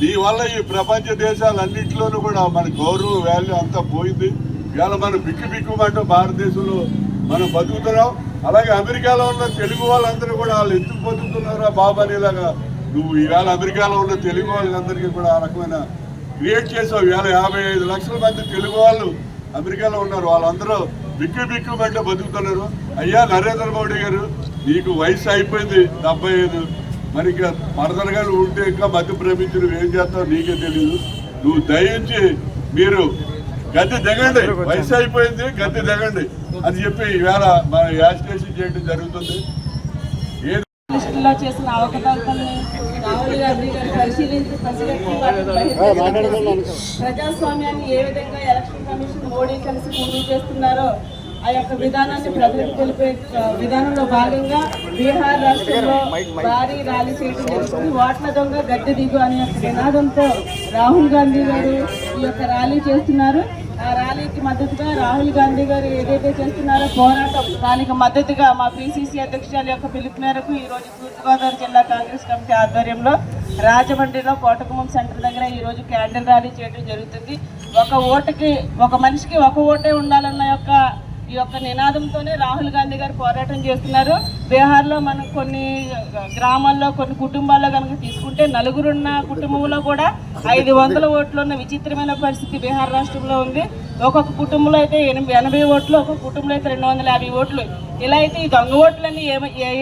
దీనివల్ల ఈ ప్రపంచ దేశాలన్నింటిలోనూ కూడా మన గౌరవం వాల్యూ అంతా పోయింది. ఇవాళ మనం బిక్కుమంటూ భారతదేశంలో మనం బతుకుతున్నాం. అలాగే అమెరికాలో ఉన్న తెలుగు వాళ్ళందరూ కూడా వాళ్ళు ఎందుకు బతుకుతున్నారా బాబు అనేలాగా నువ్వు ఈవేళ అమెరికాలో ఉన్న తెలుగు వాళ్ళందరికీ కూడా ఆ రకమైన క్రియేట్ చేసావు. ఇవాళ 55 లక్షల మంది తెలుగు వాళ్ళు అమెరికాలో ఉన్నారు. వాళ్ళందరూ బిక్కుమంటూ బతుకుతున్నారు. అయ్యా నరేంద్ర మోడీ గారు, నీకు వయసు అయిపోయింది 75. మరి ఇంకా మరదలుగా ఉంటే ఇంకా మధ్య ప్రేమించి నువ్వు ఏం చేస్తావు నీకే తెలియదు. నువ్వు దయించి మీరు గద్దె దిగండి, వయసు అయిపోయింది, గద్దె దిగండి అని చెప్పి ఈవేళ మన యాజిటేషన్ చేయడం జరుగుతుంది. లిస్టులో చేసిన అవకతవకల్ని రాహుల్ గాంధీ గారు పరిశీలించి ప్రజాస్వామ్యాన్ని ఏ విధంగా ఎలక్షన్ కమిషన్ మోడీ కలిసి పూర్తి చేస్తున్నారో ఆ యొక్క విధానాన్ని ప్రజలకు తెలిపే విధానంలో భాగంగా బీహార్ రాష్ట్రంలో భారీ ర్యాలీ చేయడం జరుగుతుంది. ఓట్ల దొంగ గద్దె దిగు అనే యొక్క నినాదంతో రాహుల్ గాంధీ గారు ఈ యొక్క ర్యాలీ చేస్తున్నారు. ఆ ర్యాలీకి మద్దతుగా రాహుల్ గాంధీ గారు ఏదైతే చేస్తున్నారో పోరాటం, దానికి మద్దతుగా మా పిసిసి అధ్యక్షుల యొక్క పిలుపు మేరకు ఈరోజు తూర్పుగోదావరి జిల్లా కాంగ్రెస్ కమిటీ ఆధ్వర్యంలో రాజమండ్రిలో కోటగుమ్మం సెంటర్ దగ్గర ఈరోజు క్యాండిల్ ర్యాలీ చేయడం జరుగుతుంది. ఒక మనిషికి ఒక ఓటే ఉండాలన్న ఈ యొక్క నినాదంతోనే రాహుల్ గాంధీ గారు పోరాటం చేస్తున్నారు. బీహార్లో మనం కొన్ని గ్రామాల్లో కొన్ని కుటుంబాల్లో కనుక తీసుకుంటే నలుగురున్న కుటుంబంలో కూడా 500 ఓట్లు ఉన్న విచిత్రమైన పరిస్థితి బీహార్ రాష్ట్రంలో ఉంది. ఒక్కొక్క కుటుంబంలో అయితే 80 ఓట్లు, ఒక్కొక్క కుటుంబంలో అయితే 250 ఓట్లు. ఇలా అయితే ఈ దొంగ ఓట్లన్నీ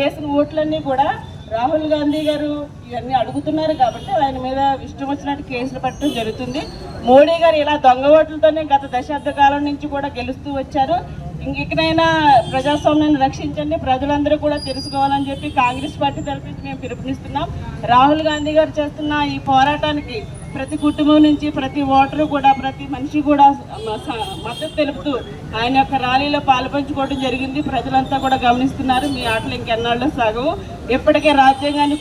వేసిన ఓట్లన్నీ కూడా రాహుల్ గాంధీ గారు ఇవన్నీ అడుగుతున్నారు కాబట్టి ఆయన మీద ఇష్టం వచ్చినట్టు కేసులు పెట్టడం జరుగుతుంది. మోడీ గారు ఇలా దొంగ ఓట్లతోనే గత దశాబ్ద కాలం నుంచి కూడా గెలుస్తూ వచ్చారు. ఇంకెక్కడైనా ప్రజాస్వామ్యాన్ని రక్షించండి, ప్రజలందరూ కూడా తెలుసుకోవాలని చెప్పి కాంగ్రెస్ పార్టీ తరఫు మేము పిలుపునిస్తున్నాం. రాహుల్ గాంధీ గారు చేస్తున్న ఈ పోరాటానికి ప్రతి కుటుంబం నుంచి ప్రతి ఓటరు కూడా ప్రతి మనిషి కూడా మద్దతు తెలుపుతూ ఆయన యొక్క ర్యాలీలో పాల్పంచుకోవడం జరిగింది. ప్రజలంతా కూడా గమనిస్తున్నారు. మీ ఆటలు ఇంకెన్నాళ్ళు సాగవు. ఇప్పటికే రాజ్యాంగాన్ని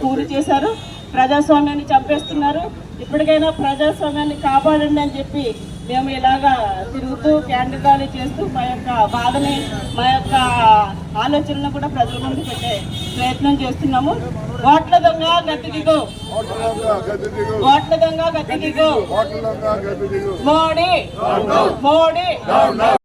కూని చేశారు, ప్రజాస్వామ్యాన్ని చంపేస్తున్నారు. ఇప్పటికైనా ప్రజాస్వామ్యాన్ని కాపాడండి అని చెప్పి మేము ఇలాగా తిరుగుతూ క్యాండిల్ ర్యాలీ చేస్తూ మా యొక్క బాధని, మా యొక్క ఆలోచనలను కూడా ప్రజల ముందు పెట్టే ప్రయత్నం చేస్తున్నాము. ఓట్ల దొంగ గద్దె దిగు, ఓట్ల దొంగ గద్దె దిగు, మోడీ